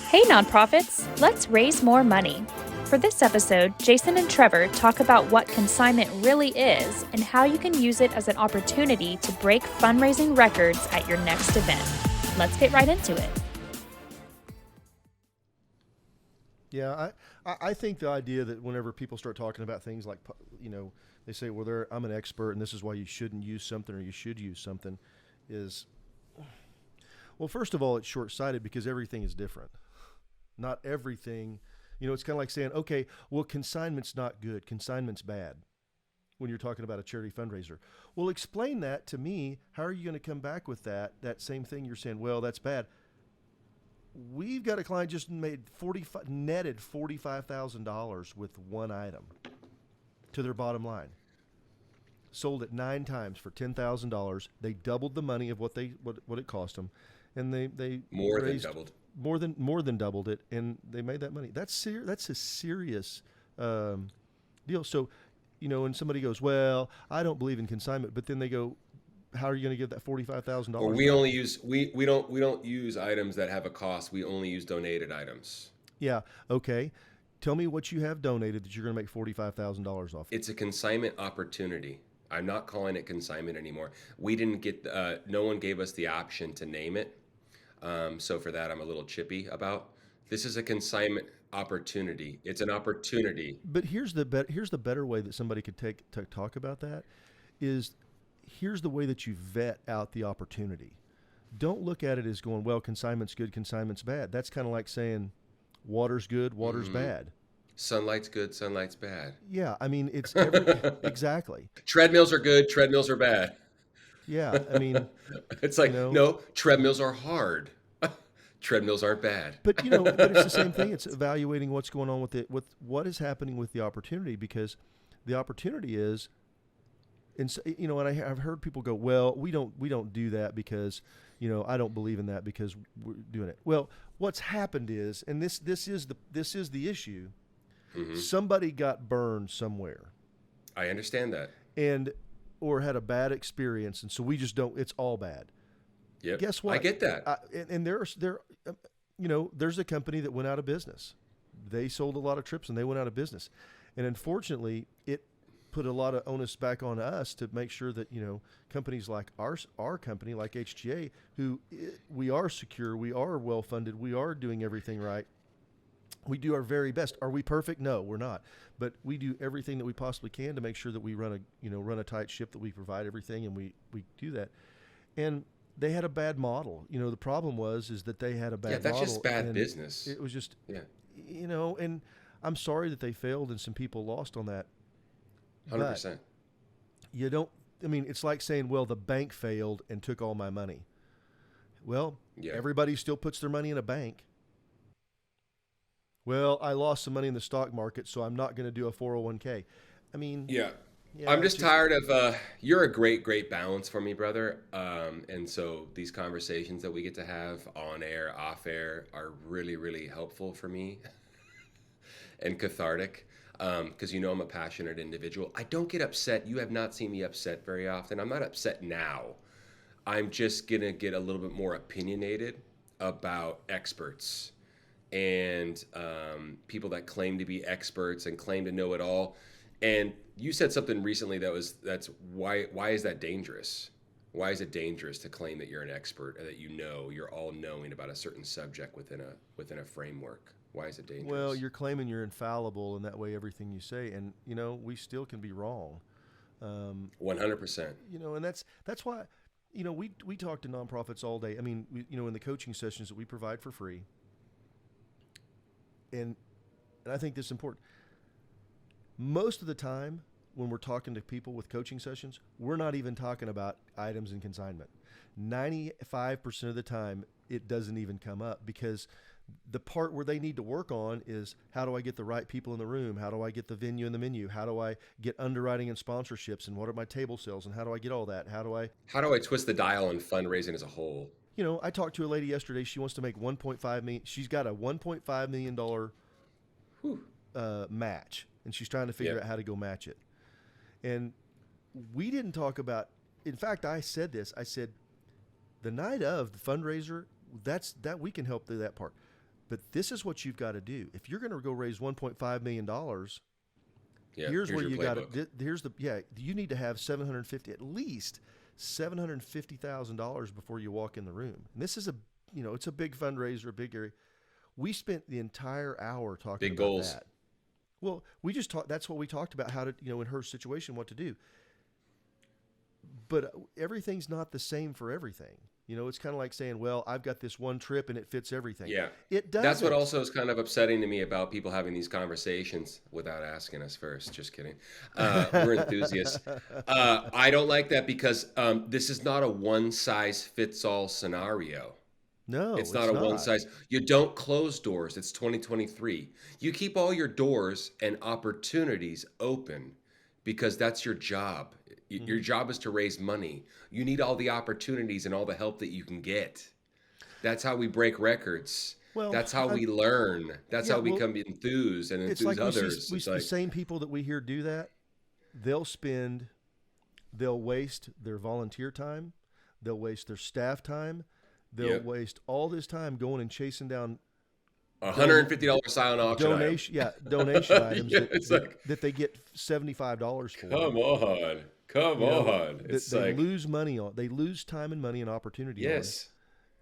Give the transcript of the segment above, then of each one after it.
Hey, nonprofits, let's raise more money. For this episode, Jason and Trevor talk about what consignment really is and how you can use it as an opportunity to break fundraising records at your next event. Let's get right into it. Yeah, I think the idea that whenever people start talking about things like, they say, well, I'm an expert and this is why you shouldn't use something or you should use something is, well, first of all, it's short-sighted because everything is different. Not everything, it's kind of like saying, okay, well, consignment's not good. Consignment's bad when you're talking about a charity fundraiser. Well, explain that to me. How are you going to come back with that same thing you're saying, well, that's bad. We've got a client just netted $45,000 with one item to their bottom line. Sold it 9 times for $10,000. They doubled the money of what it cost them, and they more than doubled it, and they made that money. That's a serious deal. So, when somebody goes, well, I don't believe in consignment, but then they go, how are you going to give that $45,000? Or we only use we don't use items that have a cost. We only use donated items. Yeah. Okay. Tell me what you have donated that you're going to make $45,000 off. It's a consignment opportunity. I'm not calling it consignment anymore. We didn't get no one gave us the option to name it. So for that, I'm a little chippy about. This is a consignment opportunity. It's an opportunity. But here's the better way that somebody could talk about that is, here's the way that you vet out the opportunity. Don't look at it as going, well, consignment's good, consignment's bad. That's kind of like saying water's good, water's bad. Sunlight's good, sunlight's bad. Yeah, I mean, it's exactly. Treadmills are good, treadmills are bad. Yeah, I mean, it's like, no, treadmills are hard. Treadmills aren't bad. But but it's the same thing. It's evaluating what's going on with what is happening with the opportunity, because the opportunity is, and I've heard people go, well, we don't do that because, I don't believe in that because we're doing it. Well, what's happened is, and this is the issue. Mm-hmm. Somebody got burned somewhere. I understand that. Or had a bad experience, and so we just don't. It's all bad. Yep. Guess what? I get that. And there's a company that went out of business. They sold a lot of trips and they went out of business, and unfortunately, it put a lot of onus back on us to make sure that companies like our company, like HGA, we are secure, we are well funded, we are doing everything right. We do our very best. Are we perfect? No, we're not. But we do everything that we possibly can to make sure that we run a tight ship, that we provide everything, and we do that. And they had a bad model. The problem is that they had a bad model. Yeah, that's just bad business. It was just, and I'm sorry that they failed and some people lost on that. 100%. It's like saying, well, the bank failed and took all my money. Well, Everybody still puts their money in a bank. Well, I lost some money in the stock market, so I'm not going to do a 401k. I mean, yeah, I'm just tired of, you're a great balance for me, brother. And so these conversations that we get to have on air, off air are really, really helpful for me and cathartic. Because I'm a passionate individual. I don't get upset. You have not seen me upset very often. I'm not upset now. I'm just going to get a little bit more opinionated about experts and people that claim to be experts and claim to know it all. And you said something recently that's why is that dangerous? Why is it dangerous to claim that you're an expert and that you're all knowing about a certain subject within a framework? Why is it dangerous? Well, you're claiming you're infallible, and that way everything you say, and we still can be wrong. 100%. And that's why we talk to nonprofits all day. I mean, in the coaching sessions that we provide for free. And I think this is important. Most of the time when we're talking to people with coaching sessions, we're not even talking about items in consignment. 95% of the time, it doesn't even come up, because the part where they need to work on is, how do I get the right people in the room? How do I get the venue and the menu? How do I get underwriting and sponsorships? And what are my table sales? And how do I get all that? How do I twist the dial on fundraising as a whole? I talked to a lady yesterday. She wants to make $1.5 million. She's got a $1.5 million match, and she's trying to figure out how to go match it. And we didn't talk about, in fact, I said the night of the fundraiser, that we can help through that part. But this is what you've got to do. If you're going to go raise $1.5 million, here's where your you got to, playbook. you need to have at least $750,000 before you walk in the room. And this is it's a big fundraiser, a big area. We spent the entire hour talking Big about goals. that. Well, we just talked, that's what we talked about, how to, in her situation, what to do. But everything's not the same for everything. It's kind of like saying, well, I've got this one trip and it fits everything. Yeah. It doesn't. That's what also is kind of upsetting to me about people having these conversations without asking us first. Just kidding. We're enthusiasts. I don't like that because this is not a one-size-fits-all scenario. No, It's not a one size. You don't close doors. It's 2023. You keep all your doors and opportunities open because that's your job. Your job is to raise money. You need all the opportunities and all the help that you can get. That's how we break records. Well, that's how we learn. That's how we become enthused and it's enthuse like others. We see the same people that we hear do that. They'll waste their volunteer time. They'll waste their staff time. They'll waste all this time going and chasing down $150 silent auction donation items that they get $75 for. Come on. It's they lose money on. They lose time and money and opportunity. Yes.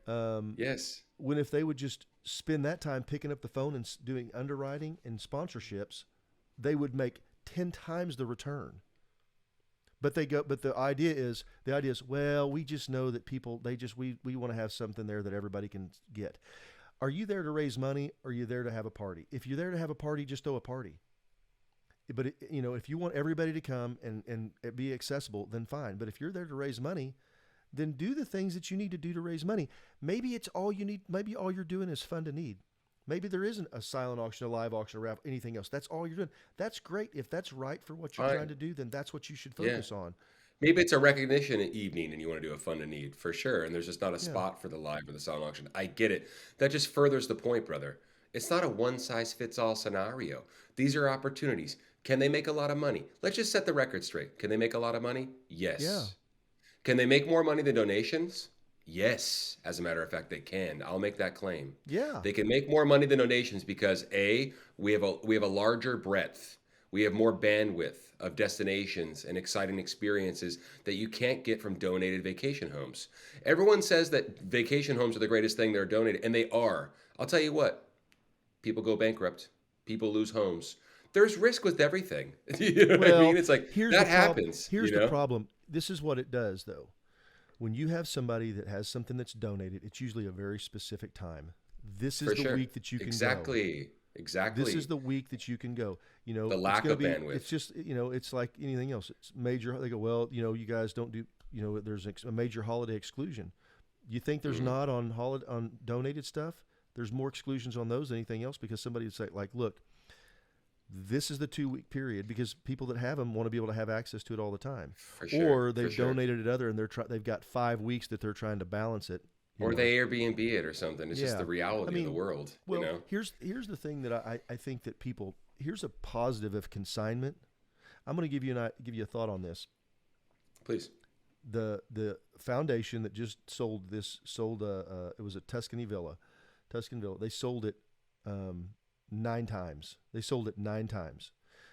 Yes. When if they would just spend that time picking up the phone and doing underwriting and sponsorships, they would make 10 times the return. But the idea is, well, we just know that people, we want to have something there that everybody can get. Are you there to raise money, or are you there to have a party? If you're there to have a party, just throw a party. But if you want everybody to come and be accessible, then fine. But if you're there to raise money, then do the things that you need to do to raise money. Maybe it's all you need. Maybe all you're doing is fund a need. Maybe there isn't a silent auction, a live auction, a raffle, anything else. That's all you're doing. That's great. If that's right for what you're trying to do, then that's what you should focus on. Maybe it's a recognition evening and you want to do a fund a need, for sure. And there's just not a spot for the live or the silent auction. I get it. That just furthers the point, brother. It's not a one-size-fits-all scenario. These are opportunities. Can they make a lot of money? Let's just set the record straight. Can they make a lot of money? Yes. Yeah. Can they make more money than donations? Yes. As a matter of fact, they can. I'll make that claim. Yeah. They can make more money than donations because we have a larger breadth. We have more bandwidth of destinations and exciting experiences that you can't get from donated vacation homes. Everyone says that vacation homes are the greatest thing they're donated, and they are. I'll tell you what, people go bankrupt. People lose homes. There's risk with everything. You know what I mean? It's like, that happens. Here's the problem. This is what it does, though. When you have somebody that has something that's donated, it's usually a very specific time. This is the week that you can go. Exactly. This is the week that you can go. The lack of bandwidth. It's just, it's like anything else. It's major. They go, well, you guys don't do, there's a major holiday exclusion. You think there's not on donated stuff? There's more exclusions on those than anything else, because somebody would say, like, look, this is the 2-week period, because people that have them want to be able to have access to it all the time. For sure. Or they've donated it and they've got 5 weeks that they're trying to balance it. Or they Airbnb it or something. It's just the reality of the world. Well, here's the thing that I think that people, here's a positive of consignment. I'm going to give you a thought on this. Please. The foundation that just sold it was a Tuscany Villa. They sold it 9 times. They sold it 9 times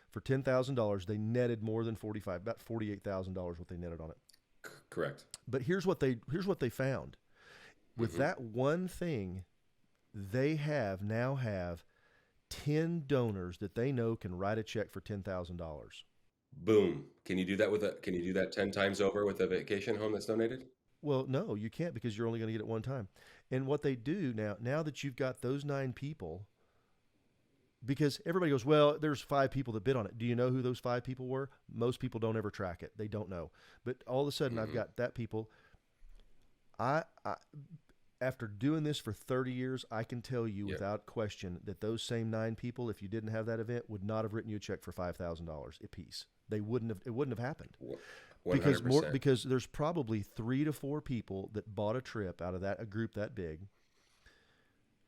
for $10,000. They netted more than about $48,000 what they netted on it. Correct. But here's what they found. With that one thing, they now have 10 donors that they know can write a check for $10,000. Boom. Can you do that 10 times over with a vacation home that's donated? Well, no, you can't, because you're only going to get it one time. And what they do now that you've got those 9 people, because everybody goes, well, there's 5 people that bid on it. Do you know who those 5 people were? Most people don't ever track it. They don't know. But all of a sudden, I've got that people. I after doing this for 30 years, I can tell you without question that those same 9 people, if you didn't have that event, would not have written you a check for $5,000 a piece. It wouldn't have happened. 100%. Because there's probably 3 to 4 people that bought a trip out of a group that big,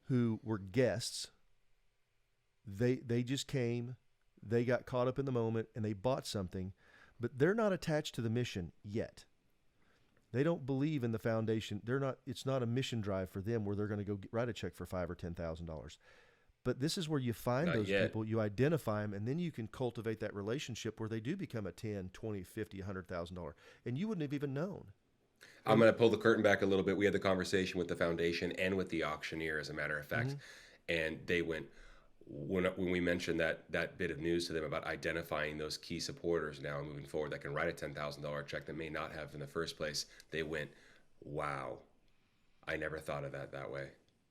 who were guests. They just came, they got caught up in the moment, and they bought something, but they're not attached to the mission yet. They don't believe in the foundation. It's not a mission drive for them where they're going to go write a check for $5,000 or $10,000. But this is where you find Not those yet. people, you identify them, and then you can cultivate that relationship where they do become a $10, $20, $50, $100,000, and you wouldn't have even known. I'm going to pull the curtain back a little bit. We had the conversation with the foundation and with the auctioneer, as a matter of fact, and they went, when we mentioned that bit of news to them about identifying those key supporters now and moving forward that can write a $10,000 check that may not have in the first place, they went, wow, I never thought of that way.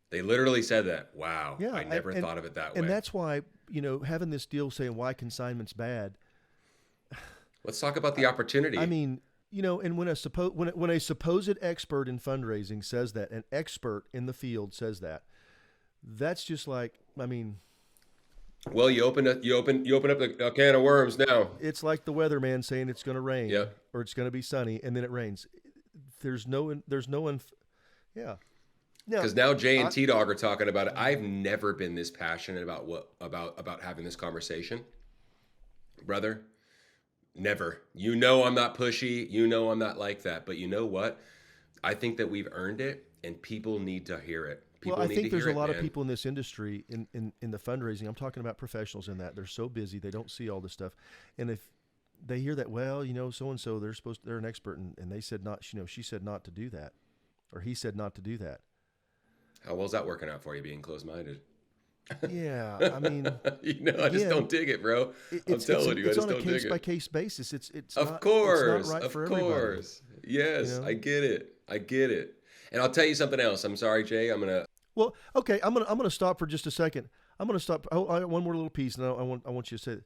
They literally said that. Wow, Yeah, I never thought of it that way. And that's why, having this deal saying why consignment's bad. Let's talk about the opportunity. I mean, and when a supposed expert in fundraising says that, an expert in the field says that, that's just like, I mean. Well, you open up a can of worms now. It's like the weatherman saying it's going to rain, Yeah. or it's going to be sunny, and then it rains. There's no one. Yeah. Because now Jay and T-Dog are talking about it. I've never been this passionate about having this conversation, brother. Never. I'm not pushy. I'm not like that. But you know what? I think that we've earned it, and people need to hear it. I think there's a lot of people in this industry in the fundraising. I'm talking about professionals in that. They're so busy they don't see all this stuff, and if they hear that, well, so and so they're an expert, and they said not, she said not to do that, or he said not to do that. How well's that working out for you, being closed-minded? Yeah, I mean, I just don't dig it, bro. I'm telling you, I just don't dig it. It's on a case-by-case basis. It's of not, course, it's not right of for course. Everybody. Yes, I get it. And I'll tell you something else. I'm sorry, Jay. Well, okay, I'm gonna stop for just a second. I'm gonna stop. I one more little piece, and I want you to say it.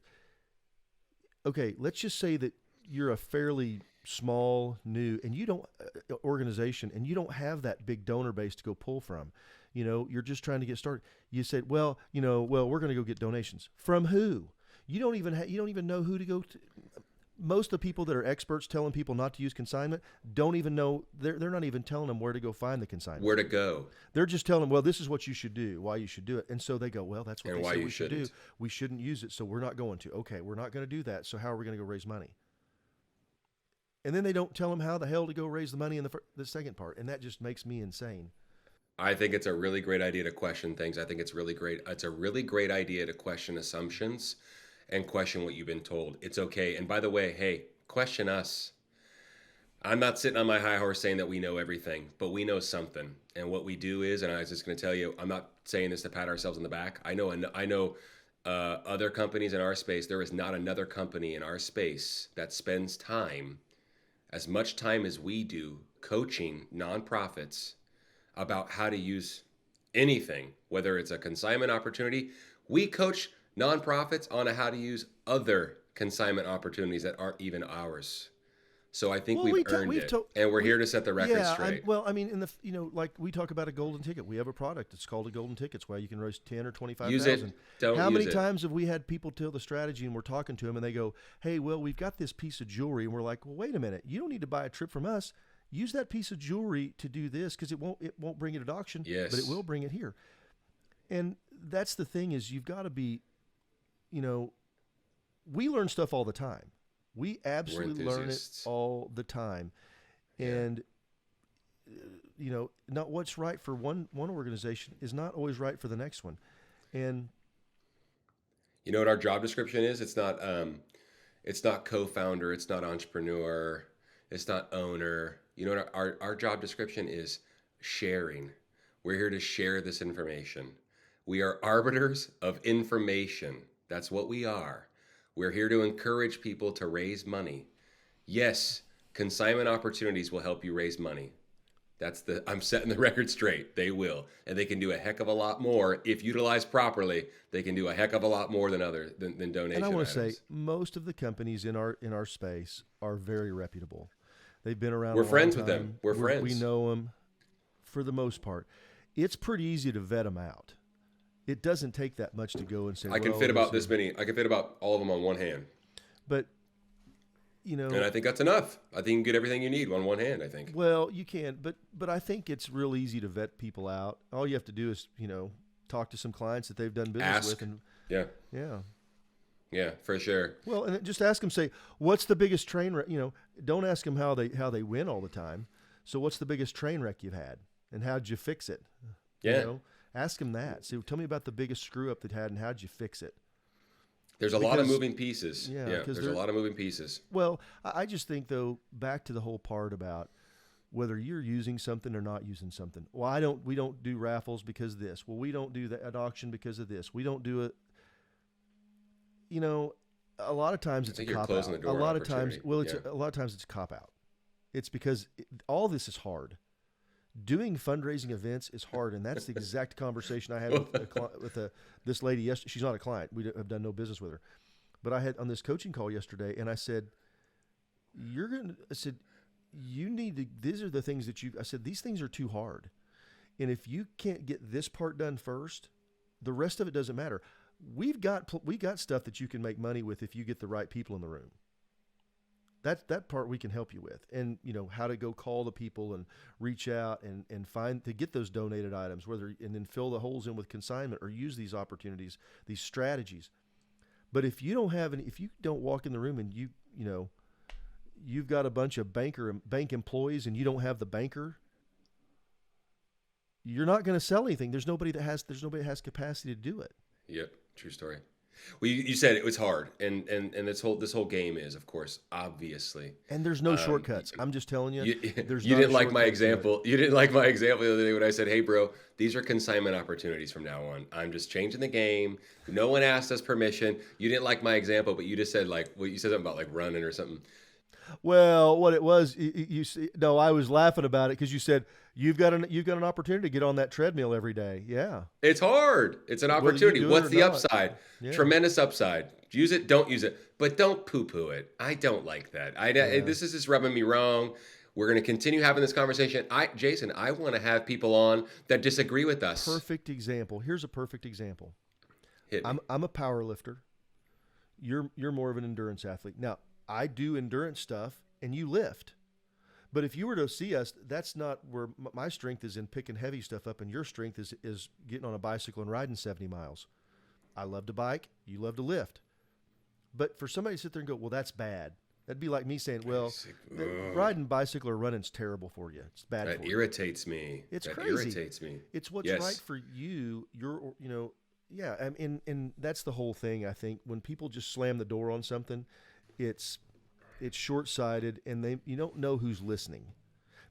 Okay, let's just say that you're a fairly small, new, and you don't organization, and you don't have that big donor base to go pull from. You're just trying to get started. You said, well, we're going to go get donations from who? You don't even know who to go to. Most of the people that are experts telling people not to use consignment don't even know. They're not even telling them where to go find the consignment. Where to go? They're just telling them, well, this is what you should do, why you should do it, and so they go, well, that's what and they why said you we should do. shouldn't. We shouldn't use it, so we're not going to. Okay, we're not going to do that. So how are we going to go raise money? And then they don't tell them how the hell to go raise the money in the second part, and that just makes me insane. I think it's a really great idea to question things. I think it's really great. It's a really great idea to question assumptions and question what you've been told. It's okay. And by the way, hey, question us. I'm not sitting on my high horse saying that we know everything, but we know something. And what we do is, and I was just going to tell you, I'm not saying this to pat ourselves on the back. I know other companies in our space. There is not another company in our space that spends time, as much time as we do, coaching nonprofits about how to use anything, whether it's a consignment opportunity. We coach nonprofits on how to use other consignment opportunities that aren't even ours. So I think we've earned it, and we're here to set the record straight. Like we talk about a golden ticket. We have a product. It's called a golden ticket. It's where you can raise 10 or 25,000. Use it. How many times have we had people tell the strategy, and we're talking to them, and they go, "Hey, well, we've got this piece of jewelry," and we're like, "Well, wait a minute. You don't need to buy a trip from us. Use that piece of jewelry to do this, because it won't bring it at auction, yes, but it will bring it here." And that's the thing, is you've got to be, we learn stuff all the time. We absolutely learn it all the time. And, not what's right for one organization is not always right for the next one. And you know what our job description is? It's not co-founder. It's not entrepreneur. It's not owner. You know what our job description is? Sharing. We're here to share this information. We are arbiters of information. That's what we are. We're here to encourage people to raise money. Yes, consignment opportunities will help you raise money. I'm setting the record straight. They will. And they can do a heck of a lot more. If utilized properly, they can do a heck of a lot more than donation. And I want to items. say, most of the companies in our space are very reputable. They've been around. We're a long friends time. with them. We're friends. We know them for the most part. It's pretty easy to vet them out. It doesn't take that much to go and say, I can fit about this many. I can fit about all of them on one hand. But, and I think that's enough. I think you can get everything you need on one hand, I think. Well, you can, but I think it's real easy to vet people out. All you have to do is, talk to some clients that they've done business with. And Yeah, for sure. Well, and just ask them, say, what's the biggest train wreck? Don't ask them how they win all the time. So what's the biggest train wreck you've had, and how'd you fix it? Yeah. You know, ask them that. So tell me about the biggest screw up that had, and how'd you fix it? There's a lot of moving pieces. Yeah, Yeah, there's a lot of moving pieces. Well, I just think, though, back to the whole part about whether you're using something or not using something. Well, we don't do raffles because of this. Well, we don't do an auction because of this. We don't do it. You know, a lot of times it's a cop out. A lot of times, a lot of times it's a cop out. It's because all this is hard. Doing fundraising events is hard, and that's the exact conversation I had with this lady yesterday. She's not a client. We have done no business with her. But I had on this coaching call yesterday, and I said, you need to, these are the things that I said, these things are too hard. And if you can't get this part done first, the rest of it doesn't matter. We got stuff that you can make money with if you get the right people in the room. That part we can help you with, and how to go call the people and reach out and find to get those donated items, and then fill the holes in with consignment or use these opportunities, these strategies. But if you don't walk in the room and you've got a bunch of bank employees and you don't have the banker, you're not going to sell anything. There's nobody that has capacity to do it. Yep, true story. Well, you said it was hard, and this whole game is, of course, obviously. And there's no shortcuts. I'm just telling you. You didn't like my example. You didn't like my example the other day when I said, "Hey, bro, these are consignment opportunities from now on. I'm just changing the game. No one asked us permission." You didn't like my example, but you just said you said something about running or something. Well, what it was, I was laughing about it because you said you've got an opportunity to get on that treadmill every day. Yeah, it's hard. It's an opportunity. What's the upside? Yeah. Tremendous upside. Use it. Don't use it, but don't poo-poo it. I don't like that. This is just rubbing me wrong. We're going to continue having this conversation. Jason, I want to have people on that disagree with us. Perfect example. Here's a perfect example. Hit me. I'm a power lifter. You're more of an endurance athlete. Now, I do endurance stuff and you lift. But if you were to see us, that's not where my strength is, in picking heavy stuff up, and your strength is getting on a bicycle and riding 70 miles. I love to bike. You love to lift. But for somebody to sit there and go, well, that's bad. That'd be like me saying, well, riding bicycle or running's terrible for you. It's bad for you. That irritates me. It's that crazy. Irritates me. It's what's right for you. Yeah. And that's the whole thing, I think. When people just slam the door on something, it's short-sighted, and you don't know who's listening.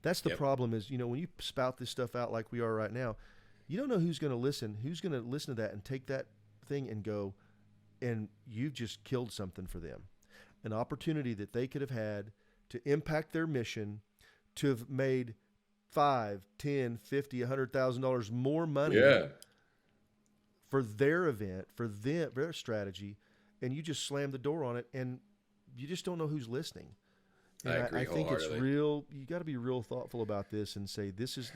That's the problem is, when you spout this stuff out like we are right now, you don't know who's going to listen to that and take that thing and go, and you've just killed something for them. An opportunity that they could have had to impact their mission, to have made $5, $10, $50, $100,000 more money for their event, for their strategy, and you just slammed the door on it, and you just don't know who's listening. And I agree. I think it's real. You got to be real thoughtful about this and say, this is,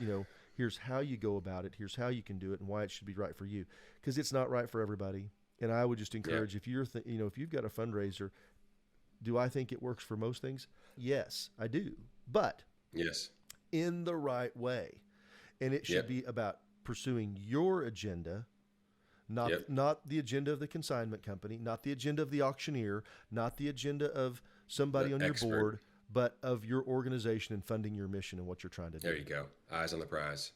here's how you go about it. Here's how you can do it and why it should be right for you. Because it's not right for everybody. And I would just encourage, if you're, if you've got a fundraiser, do I think it works for most things? Yes, I do. But in the right way. And it should be about pursuing your agenda, not the agenda of the consignment company, not the agenda of the auctioneer, not the agenda of somebody on your board, but of your organization and funding your mission and what you're trying to do. There you go. Eyes on the prize.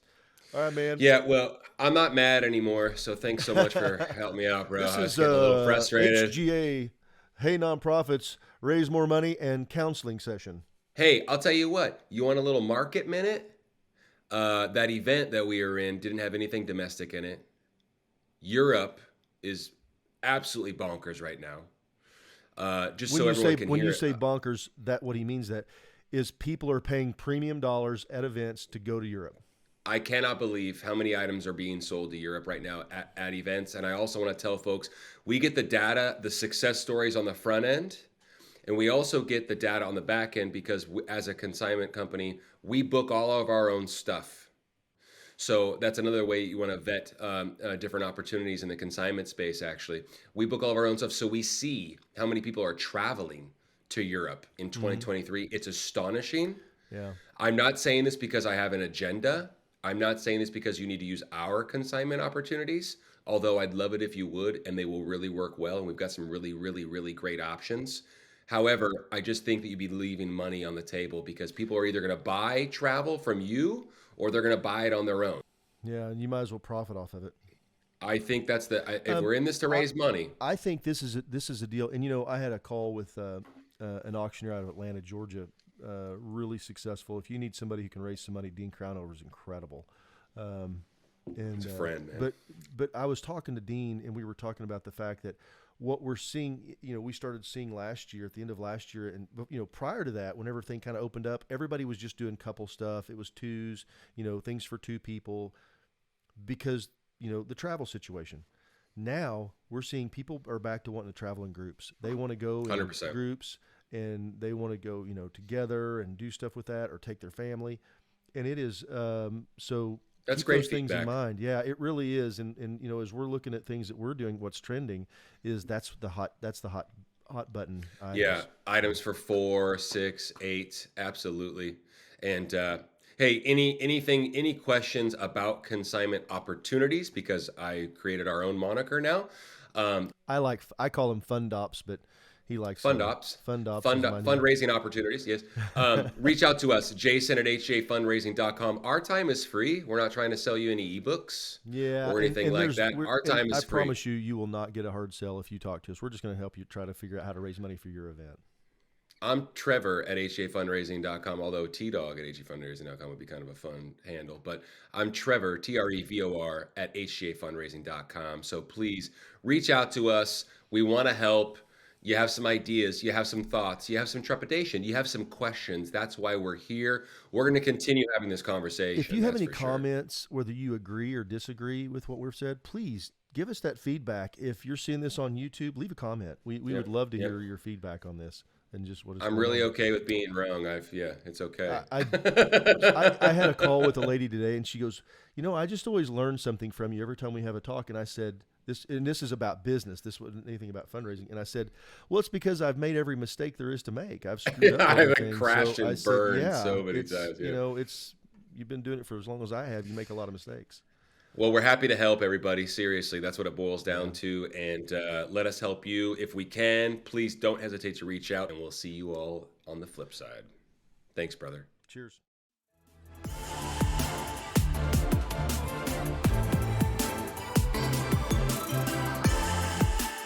All right, man. Yeah, well, I'm not mad anymore, so thanks so much for helping me out, bro. This I was is getting a little frustrated. HGA, Hey Nonprofits, Raise More Money, and Counseling Session. Hey, I'll tell you what. You want a little market minute? That event that we were in didn't have anything domestic in it. Europe is absolutely bonkers right now. Just so everyone can hear it. When you say bonkers, that what he means that is people are paying premium dollars at events to go to Europe. I cannot believe how many items are being sold to Europe right now at events. And I also want to tell folks, we get the data, the success stories on the front end, and we also get the data on the back end because as a consignment company, we book all of our own stuff. So that's another way you want to vet different opportunities in the consignment space, actually. We book all of our own stuff, so we see how many people are traveling to Europe in 2023. Mm-hmm. It's astonishing. Yeah. I'm not saying this because I have an agenda. I'm not saying this because you need to use our consignment opportunities, although I'd love it if you would, and they will really work well, and we've got some really, really, really great options. However, I just think that you'd be leaving money on the table because people are either going to buy travel from you or they're going to buy it on their own. Yeah, and you might as well profit off of it. I think that's if Um, we're in this to I, raise money. I think this is a deal. And I had a call with an auctioneer out of Atlanta, Georgia, really successful. If you need somebody who can raise some money, Dean Crownover is incredible. And It's a friend, man. but I was talking to Dean, and we were talking about the fact that what we're seeing, we started seeing last year, at the end of last year, and prior to that, when everything kind of opened up, everybody was just doing couple stuff. It was twos, things for two people, because the travel situation. Now we're seeing people are back to wanting to travel in groups. They want to go in 100%. groups, and they want to go together and do stuff with that, or take their family, and it is so. That's Keep great those things in feedback. mind. Yeah, it really is. And as we're looking at things that we're doing, what's trending is that's the hot button items. Yeah, items for 4, 6, 8, absolutely. And hey, any questions about consignment opportunities? Because I created our own moniker now. I call them fund ops, but he likes Fund ops. Fund ops. Is my name. Fundraising opportunities, yes. Reach out to us, Jason at HJFundraising.com. Our time is free. We're not trying to sell you any ebooks or anything like that. Our time is free. I promise you will not get a hard sell if you talk to us. We're just going to help you try to figure out how to raise money for your event. I'm Trevor at HJFundraising.com, although T-Dog at HJFundraising.com would be kind of a fun handle. But I'm Trevor, Trevor, at HJFundraising.com. So please reach out to us. We want to help. You have some ideas, you have some thoughts, you have some trepidation, you have some questions. That's why we're here. We're going to continue having this conversation. If you have any comments, whether you agree or disagree with what we've said, please give us that feedback. If you're seeing this on YouTube, leave a comment. We would love to hear your feedback on this. And just what is I'm really okay with being wrong. It's okay. I had a call with a lady today, and she goes, I just always learn something from you every time we have a talk. And I said, this is about business. This wasn't anything about fundraising. And I said, well, it's because I've made every mistake there is to make. I've screwed up everything. I've crashed and burned so many it's, times. Yeah. You've been doing it for as long as I have. You make a lot of mistakes. Well, we're happy to help everybody. Seriously, that's what it boils down to. And let us help you if we can. Please don't hesitate to reach out, and we'll see you all on the flip side. Thanks, brother. Cheers.